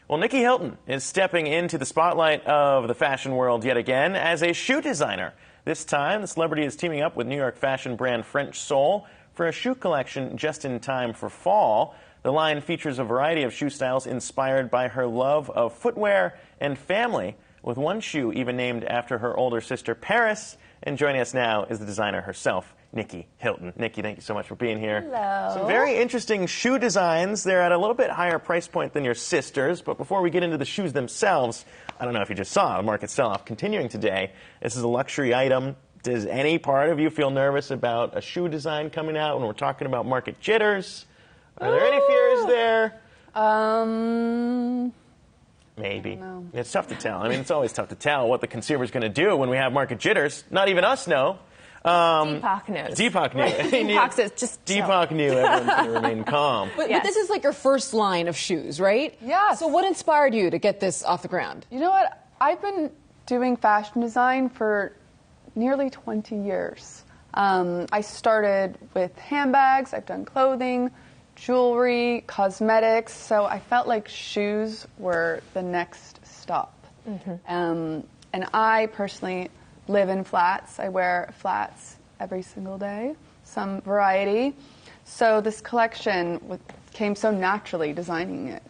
Well, Nicky Hilton is stepping into the spotlight of the fashion world yet again as a shoe designer. This time, the celebrity is teaming up with New York fashion brand French Soul for a shoe collection just in time for fall. The line features a variety of shoe styles inspired by her love of footwear and family, with one shoe even named after her older sister Paris. And joining us now is the designer herself, Nicky Hilton. Nicky, thank you so much for being here. Hello. Some very interesting shoe designs. They're at a little bit higher price point than your sisters, but before we get into the shoes themselves, I don't know if you just saw the market sell-off continuing today. This is a luxury item. Does any part of you feel nervous about a shoe design coming out when we're talking about market jitters? Are there any fears there? Maybe. It's tough to tell. I mean, it's always tough to tell what the consumer's going to do when we have market jitters. Not even us know. Deepak knows. Deepak knew. Deepak says just Deepak knew everyone's going to remain calm. But this is like your first line of shoes, right? Yeah. So what inspired you to get this off the ground? You know what? I've been doing fashion design for nearly 20 years. I started with handbags. I've done clothing, jewelry, cosmetics. So I felt like shoes were the next stop. And I personally live in flats. I wear flats every single day, some variety. So this collection came so naturally, designing it.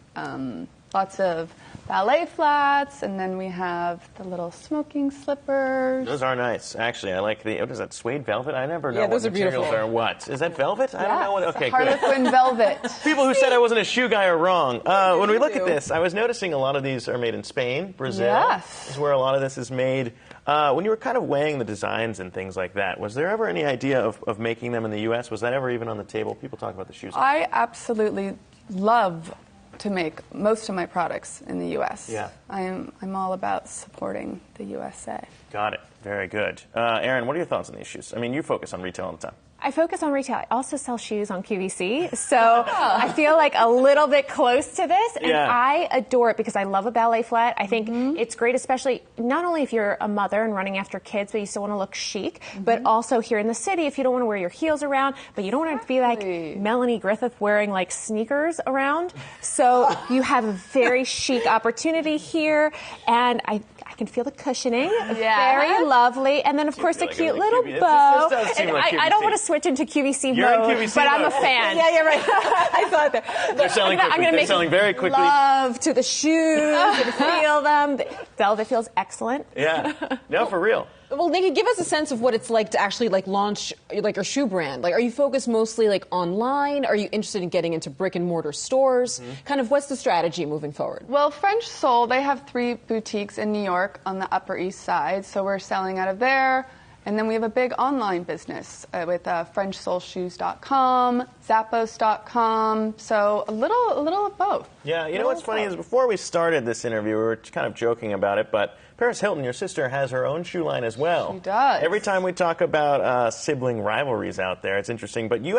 Lots of ballet flats, and then we have the little smoking slippers. Those are nice. Actually, I like the, what is that, suede velvet? I never know what those are materials beautiful. are what. Is that velvet? I don't know what, okay, Harlequin velvet. People who said I wasn't a shoe guy are wrong. When we look at this, I was noticing a lot of these are made in Spain, Brazil. Yes. Is where a lot of this is made. When you were kind of weighing the designs and things like that, was there ever any idea of making them in the U.S.? Was that ever even on the table? People talk about the shoes. I absolutely love to make most of my products in the U.S. Yeah. I'm all about supporting the USA. Got it. Very good. Erin, what are your thoughts on these shoes? I mean, you focus on retail all the time. I focus on retail. I also sell shoes on QVC, so I feel like a little bit close to this, and I adore it because I love a ballet flat. I think it's great, especially not only if you're a mother and running after kids, but you still want to look chic, but also here in the city if you don't want to wear your heels around, but you don't want to be like Melanie Griffith wearing like sneakers around. So you have a very chic opportunity here, and I can feel the cushioning. Very lovely. And then, of course, a cute little bow. I don't want to switch into QVC mode, but I'm a fan. Yeah, you're right. I thought that. They're selling quickly. They're selling very quickly. Love to the shoes, and feel them. The velvet feels excellent. Yeah. No, for real. Well, Nicky, give us a sense of what it's like to actually launch your shoe brand. Like, are you focused mostly online? Are you interested in getting into brick and mortar stores? Kind of what's the strategy moving forward? Well, French Soul, they have 3 boutiques in New York on the Upper East Side, so we're selling out of there. And then we have a big online business with FrenchSoulShoes.com, Zappos.com, so a little of both. Yeah, you know what's funny is before we started this interview, we were kind of joking about it, but Paris Hilton, your sister, has her own shoe line as well. She does. Every time we talk about sibling rivalries out there, it's interesting. But you've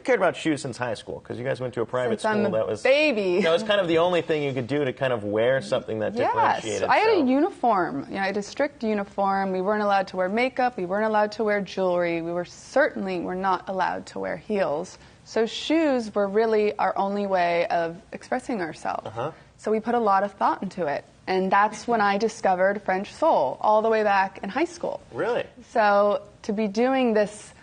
cared about shoes since high school because you guys went to a private school I'm that was baby. That was kind of the only thing you could do to kind of wear something that differentiated. Yes, I had a uniform. I had a strict uniform. We weren't allowed to wear makeup. We weren't allowed to wear jewelry. We were not allowed to wear heels. So shoes were really our only way of expressing ourselves. So we put a lot of thought into it. And that's when I discovered French Soul, all the way back in high school. Really? So to be doing this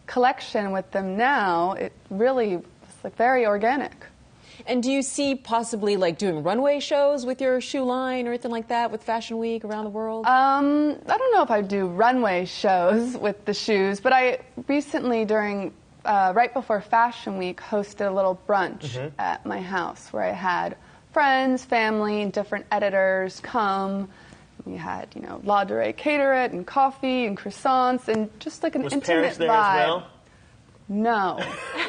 collection with them now, it really was very organic. And do you see possibly doing runway shows with your shoe line or anything like that with Fashion Week around the world? I don't know if I do runway shows with the shoes, but I recently right before Fashion Week, hosted a little brunch at my house where I had friends, family, and different editors come. We had, lingerie, cater it, and coffee, and croissants, and just like an intimate Paris there vibe. As well? No.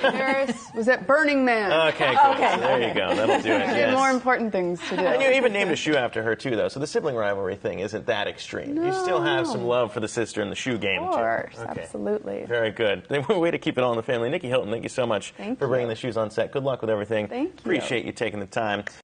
Paris was at Burning Man. Okay, cool. So there you go. That'll do it. She had more important things to do. And you even named a shoe after her, too, though. So the sibling rivalry thing isn't that extreme. No. You still have some love for the sister in the shoe game, Of course, too. Okay. absolutely. Very good. Way to keep it all in the family. Nicky Hilton, thank you so much for bringing the shoes on set. Good luck with everything. Thank you. Appreciate you taking the time.